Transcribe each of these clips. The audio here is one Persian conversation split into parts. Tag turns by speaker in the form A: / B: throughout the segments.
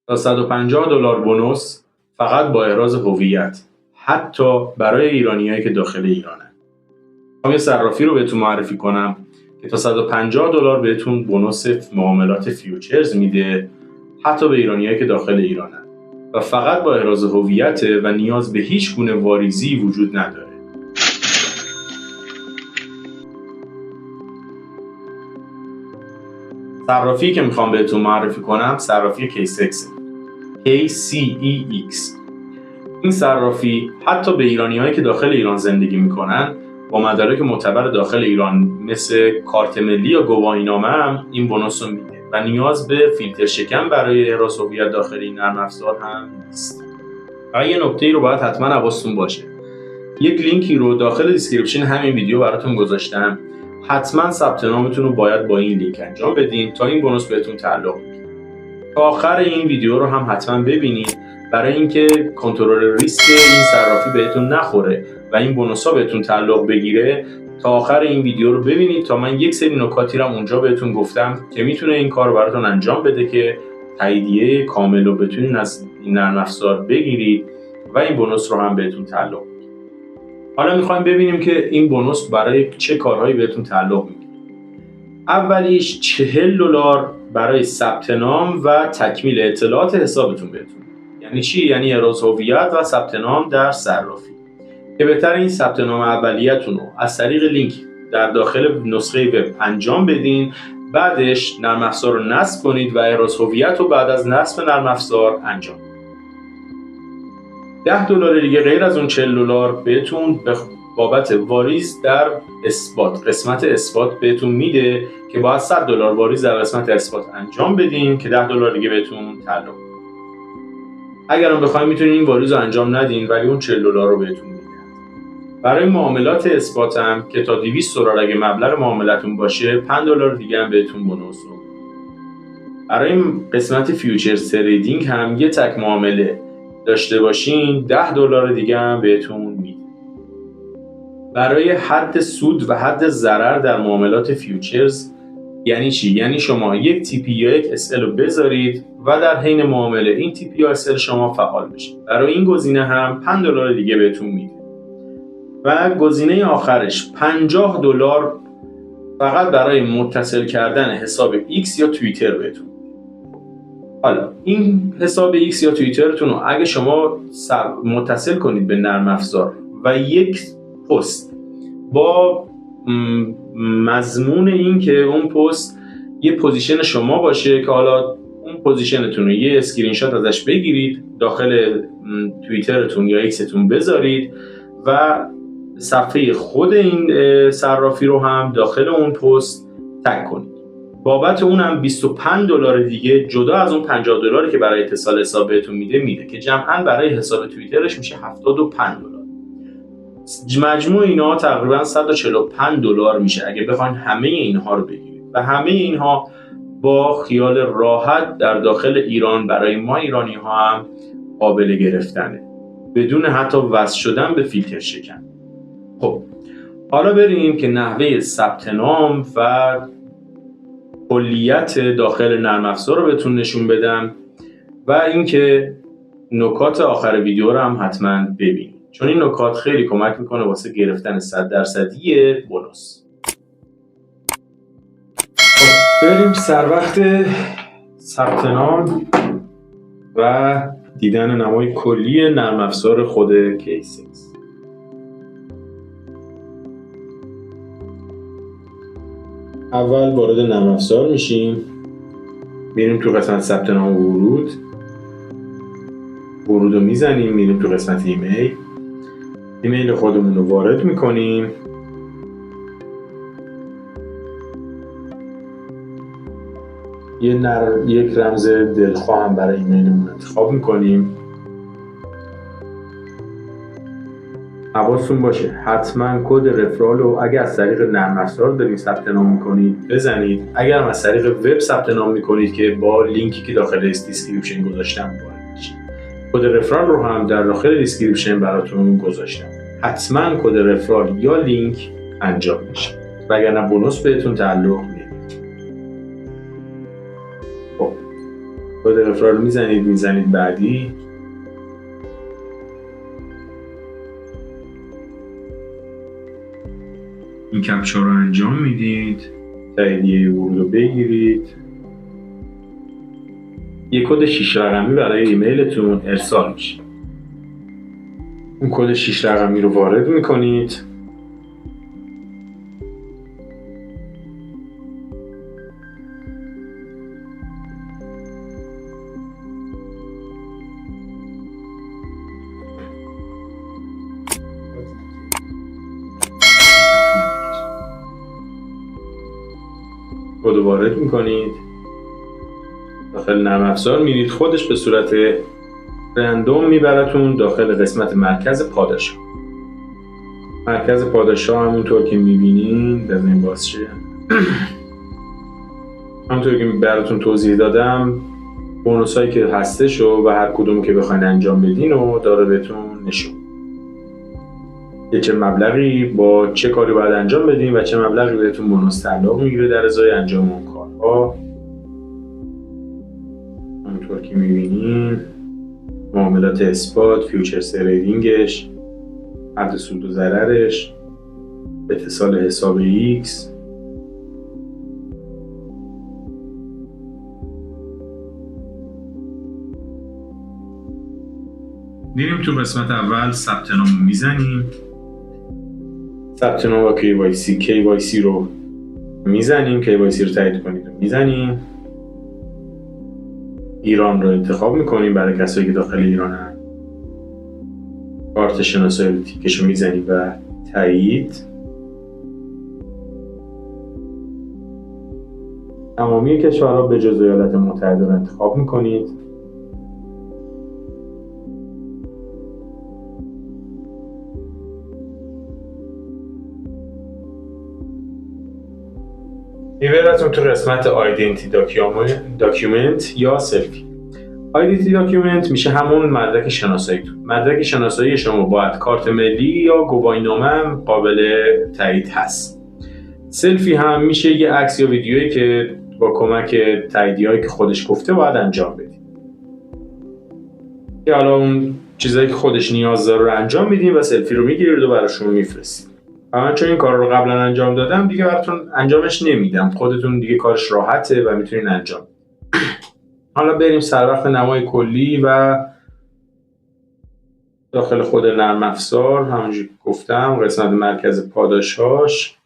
A: تا $150 بونوس فقط با احراز هویت، حتی برای ایرانیایی که داخل ایرانن. من یه صرافی رو بهتون معرفی کنم که تا $150 بهتون بونوس معاملات فیوچرز میده، حتی به ایرانیایی که داخل ایرانن و فقط با احراز هویت و نیاز به هیچ گونه واریزی وجود نداره. صرافی که میخوام بهتون معرفی کنم صرافی KCX. این صرافی حتی به ایرانیایی که داخل ایران زندگی میکنن با مدارک معتبر داخل ایران مثل کارت ملی یا گواهینامه هم این بونوس رو میده و نیاز به فیلتر شکن برای احراز هویت داخل این نرم افزار هم نیست. و یه نکته‌ای رو باید حتما حواستون باشه. یک لینکی رو داخل دیسکریپشن همین ویدیو براتون گذاشتم. حتما ثبت نامتون رو باید با این لینک انجام بدین تا این بونوس بهتون تعلق بگیره. تا آخر این ویدیو رو هم حتما ببینید برای اینکه کنترل ریسک این صرافی بهتون نخوره و این بونوس‌ها بهتون تعلق بگیره. تا آخر این ویدیو رو ببینید تا من یک سری نکاتی رو اونجا بهتون گفتم که میتونه این کار رو براتون انجام بده که تاییدیه کامل رو بتونین از این نرم افزار بگیرید و این بونوس رو هم بهتون تعلق بگیره. حالا میخوایم ببینیم که این بونوس برای چه کارهایی بهتون تعلق میگیره. اولیش $40 برای ثبت نام و تکمیل اطلاعات حسابتون بهتون. یعنی چی؟ یعنی احراز هویت و ثبت نام در صرافی. که بهتر این ثبت نام اولیه‌تون رو از طریق لینک در داخل نسخه وب انجام بدین، بعدش نرم افزار رو نصب کنید و احراز هویت رو بعد از نصب نرم افزار انجام بدید. $10 دیگه غیر از اون $40 بهتون بابت واریز در اثبات، قسمت اثبات بهتون میده که باید $100 واریز در قسمت اثبات انجام بدین که $10 دیگه بهتون تعلق. اگرم بخواید میتونین این واریز رو انجام ندین ولی اون $40 رو بهتون میده. برای معاملات اثبات هم که تا $200 اگه مبلغ معاملتون باشه $5 دیگه هم بهتون بونوس رو. برای قسمت فیوچر تریدینگ هم یه تک معامله داشته باشین $10 دیگه هم بهتون میده. برای حد سود و حد ضرر در معاملات فیوچرز یعنی چی؟ یعنی شما یک TP یا یک SL رو بذارید و در حین معامله این TP یا SL شما فعال بشه. برای این گزینه هم $5 دیگه بهتون میده. و گزینه آخرش $50 فقط برای متصل کردن حساب X یا توییتر بهتون. حالا این حساب X یا توییترتون رو اگه شما متصل کنید به نرم افزار و یک پست با مضمون این که اون پست یه پوزیشن شما باشه که حالا اون پوزیشنتون رو یه اسکرین شات ازش بگیرید داخل توییترتون یا ایکستون بذارید و صفحه خود این صرافی رو هم داخل اون پست تگ کنید. بابت اونم $25 دیگه جدا از اون $50 که برای اتصال حساب بهتون میده که جمعاً برای حساب توییترش میشه $75. مجموع اینا تقریبا $145 میشه اگه بخواین همه اینها رو بگیرید و همه اینها با خیال راحت در داخل ایران برای ما ایرانی ها هم قابل گرفتنه بدون حتی وصل شدن به فیلتر شکن. خب حالا بریم که نحوه ثبت نام و کلیت داخل نرم افزار رو بهتون نشون بدم و اینکه نکات آخر ویدیو رو هم حتما ببینید چون این نکات خیلی کمک میکنه واسه گرفتن 100% بونوس. خب بریم سر وقت ثبت نام و دیدن نمای کلی نرم افزار خود KCX. اول وارد نرم افزار میشیم، میریم تو قسمت ثبت نام و ورود رو میزنیم، میریم تو قسمت ایمیل خودمون رو وارد میکنیم، یک رمز دلخواه هم برای ایمیلمون انتخاب میکنیم. حواستون باشه حتما کد رفرال رو اگر از طریق نرم افزار دارید ثبت نام میکنید بزنید. اگر هم از طریق وب ثبت نام میکنید که با لینکی که داخل دیسکریپشن گذاشتم وارد میشید. کد رفرال رو هم در داخل دیسکریپشن براتون گذاشتم. حتما کد رفرال یا لینک انجام میشه وگرنه بونوس بهتون تعلق نمیگیره. خب کد رفرال رو میزنید بعدی. این کپچا رو انجام میدید، تاییدیه ورود رو بگیرید، یک کد 6 رقمی برای ایمیلتون ارسال میشه. اون کد 6 رقمی رو وارد میکنید. کد رو وارد میکنید، داخل نرم افزار میرید، خودش به صورت رندوم میبرتون داخل قسمت مرکز پاداشا. مرکز پاداشا همونطور که میبینین بزنین باز شه. همونطور که براتون توضیح دادم بونوس هایی که هستش و هر کدوم که بخواین انجام بدین و داره بهتون نشون چه مبلغی با چه کاری باید انجام بدین و چه مبلغی بهتون بونوس تعلق میگیره در ازای انجام اون کارها. همونطور که میبینین معاملات اثبات، فیوچرز تریدینگش، حد سود و ضررش، اتصال حساب X. میریم تو قسمت اول ثبت نام میزنیم. ثبت نام با KYC رو میزنیم، KYC رو تایید کنید و میزنیم. ایران رو انتخاب میکنیم برای کسایی که داخل ایرانن. کارت شناسایی تیکش رو میزنیم و تایید. تمامی کشورها به جز ایالات متحده رو انتخاب میکنید. میبرتون تو قسمت آیدنتی داکیومنت یا سلفی. آیدنتی داکیومنت میشه همون مدرک شناساییتون. مدرک شناسایی شما باید کارت ملی یا گواهینامه هم قابل تایید هست. سلفی هم میشه یه عکس یا ویدیویی که با کمک تاییدیهایی که خودش گفته باید انجام بدید. که حالا اون چیزایی که خودش نیاز داره رو انجام میدیم و سلفی رو میگیرید و براشون میفرستید. من چون این کار رو قبلا انجام دادم دیگه براتون انجامش نمیدم، خودتون دیگه کارش راحته و میتونین انجام. حالا بریم سر وقت نمای کلی و داخل خود نرم افزار. همونجوری که گفتم قسمت مرکز پاداشهاش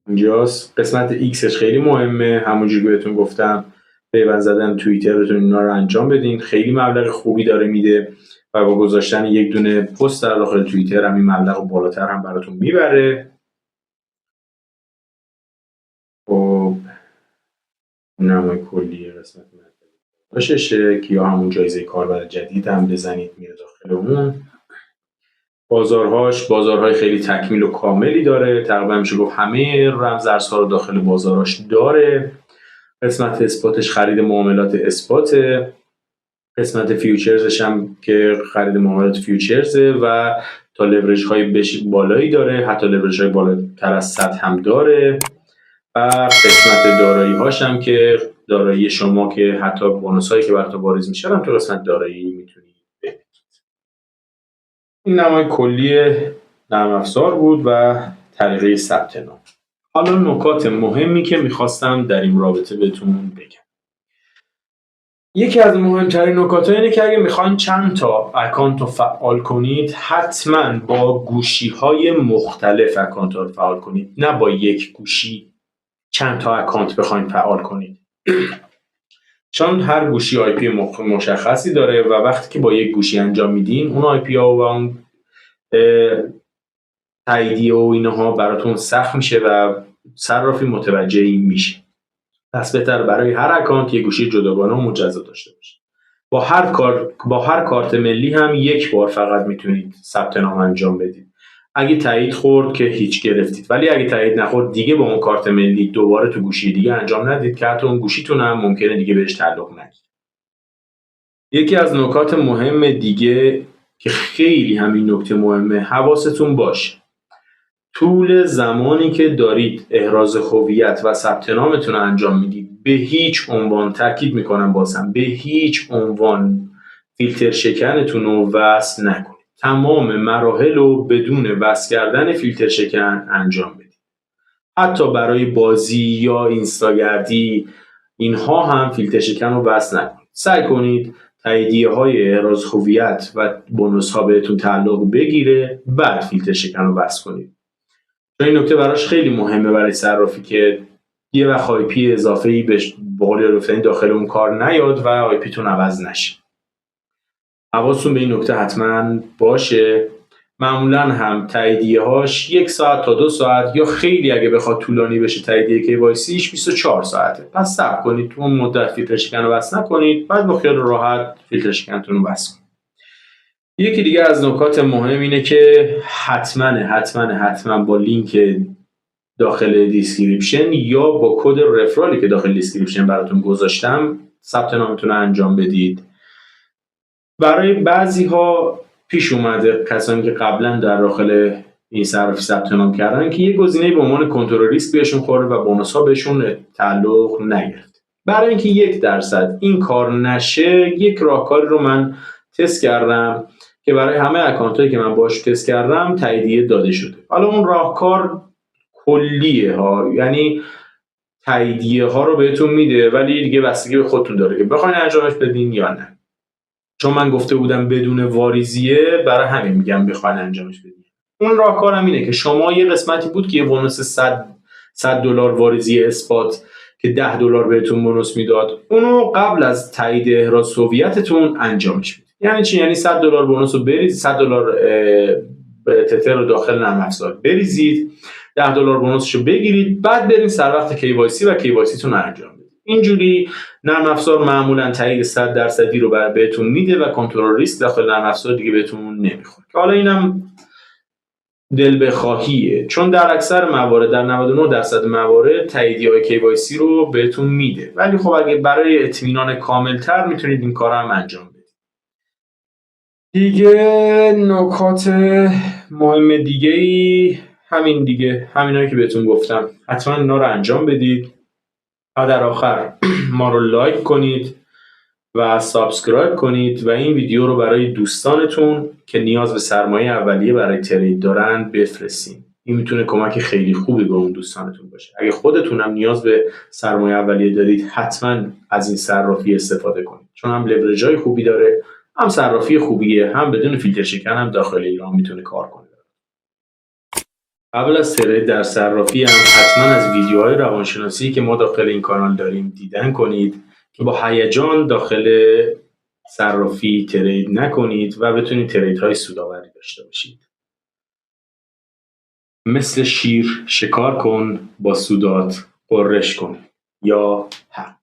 A: اینجاست. قسمت ایکسش خیلی مهمه، همونجوری که بهتون گفتم پیوند زدن توییترتون اینا رو انجام بدین، خیلی مبلغ خوبی داره میده و با گذاشتن یک دونه پست در داخل توییتر هم این مبلغ بالاتر هم براتون میبره. خب نمای کلی قسمت مرکزشه که یا همون جایزه کاربر جدید هم بزنید میره داخل اون. بازارهای خیلی تکمیل و کاملی داره، تقریبا میشه گفت همه رمزارزها رو داخل بازاراش داره. قسمت اثباتش خرید معاملات اثباته. قسمت فیوچرزش هم که خرید معاملات فیوچرزه و تا لورج های بالایی داره، حتی لورج های بالاتر از 100 هم داره. و قسمت دارایی هاش هم که دارایی شما که حتی بونوس هایی که براتون واریز میشه هم تو قسمت دارایی میتونید ببینید. این نمای کلی نرم افزار بود و طریقه ثبت نام. حالا نکات مهمی که میخواستم در این رابطه بهتون بگم. یکی از مهمترین نکات اینه که اگه میخواین چند تا اکانت رو فعال کنید حتما با گوشی های مختلف اکانت رو فعال کنید، نه با یک گوشی چند تا اکانت بخواید فعال کنید. چون هر گوشی آی پی مشخصی داره و وقتی که با یک گوشی انجام میدین اون آی پی ها و اون تاییدیه و اینها براتون سخت میشه و صرافی متوجه میشه. پس بهتر برای هر اکانت یک گوشی جداگانه و مجزا داشته باشه. با هر کارت ملی هم یک بار فقط میتونید ثبت نام انجام بدید. اگه تایید خورد که هیچ گرفتید، ولی اگه تایید نخورد دیگه با اون کارت ملی دوباره تو گوشی دیگه انجام ندید که حتی اون گوشیتون هم ممکنه دیگه بهش تعلق نگیره. یکی از نکات مهم دیگه که خیلی همین نکته مهمه، حواستون باشه طول زمانی که دارید احراز هویت و ثبت نامتون رو انجام میدید به هیچ عنوان، تاکید میکنم بازم، به هیچ عنوان فیلتر شکنتون رو وصل نکنید. تمام مراحل رو بدون وصل کردن فیلتر شکن انجام بدید. حتی برای بازی یا اینستاگردی اینها هم فیلتر شکن رو وصل نکنید. سعی کنید تاییدیه های احراز هویت و بونوس ها بهتون تعلق بگیره، بعد فیلتر شکن رو وصل کنید. چون این نکته براش خیلی مهمه برای صرافی که یه وقت آی پی اضافه‌ای به قول گفتنی داخل اون کار نیاد و آی پی تون عوض نشه. حواستون به این نکته حتما باشه. معمولا هم تاییدیه هاش 1 ساعت تا 2 ساعت یا خیلی اگه بخواد طولانی بشه تاییدیه KYCش 24 ساعته. پس صبر کنید تو اون مدت فیلتر شکن رو وصل نکنید، بعد با خیال راحت فیلتر شکنتون رو وصل کنید. یکی دیگه از نکات مهم اینه که حتما با لینک داخل دیسکریپشن یا با کد رفرالی که داخل دیسکریپشن براتون گذاشتم ثبت نامتون رو انجام بدید. برای بعضی ها پیش اومده، کسانی که قبلا در داخل این صرافی ثبت نام کردن، که یه گزینه به عنوان کنترل ریسک بهشون خوره و بونوس ها بهشون تعلق نگرفت. برای اینکه 1% این کار نشه، یک راهکاری رو من تست کردم که برای همه اکانت هایی که من باش تست کردم تاییدیه داده شده. حالا اون راهکار کلیه ها، یعنی تاییدیه ها رو بهتون میده، ولی دیگه بستگی به خودتون داره که بخواین انجامش بدین یا نه. چون من گفته بودم بدون واریزیه، برای همین میگم بخواین انجامش بدین. اون راهکارم اینه که شما یه قسمتی بود که یه بونوس $100 واریزی اثبات که $10 بهتون بونوس میداد، اونو قبل از تایید احراز هویتتون انجامش بدید. یعنی چی؟ یعنی $100 بونوس رو بریزید، $100 تتر رو داخل نرم افزار بریزید، $10 بونوسش رو بگیرید، بعد برید سر وقت KYC و KYC تون انجام بدید. اینجوری نرم افزار معمولا تایید 100% رو بهتون میده و کنترل ریسک داخل نرم افزار دیگه بهتون نمیخوره. حالا اینم دل بخواهیه، چون در اکثر موارد، در 99% موارد تاییدیه‌های KYC رو بهتون میده، ولی خب اگه برای اطمینان کاملتر میتونید این کار هم انجام بدید. دیگه نکات مهم دیگه‌ای همینایی که بهتون گفتم، حتما اینا رو انجام بدید. و در آخر ما رو لایک کنید و سابسکرایب کنید و این ویدیو رو برای دوستانتون که نیاز به سرمایه اولیه برای ترید دارن بفرستین. این میتونه کمک خیلی خوبی به اون دوستانتون باشه. اگه خودتونم نیاز به سرمایه اولیه دارید، حتما از این صرافی استفاده کنید، چون هم لورجای خوبی داره، هم صرافی خوبیه، هم بدون فیلتر شکن هم داخل ایران میتونه کار کنه. قبل از ترید در صرافی هم حتما از ویدیوهای روانشناسی که ما داخل این کانال داریم دیدن کنید که با هیجان داخل صرافی ترید نکنید و بتونید تریدهای سودآوری داشته باشید. مثل شیر شکار کن، با سودات قررش کن، یا حق.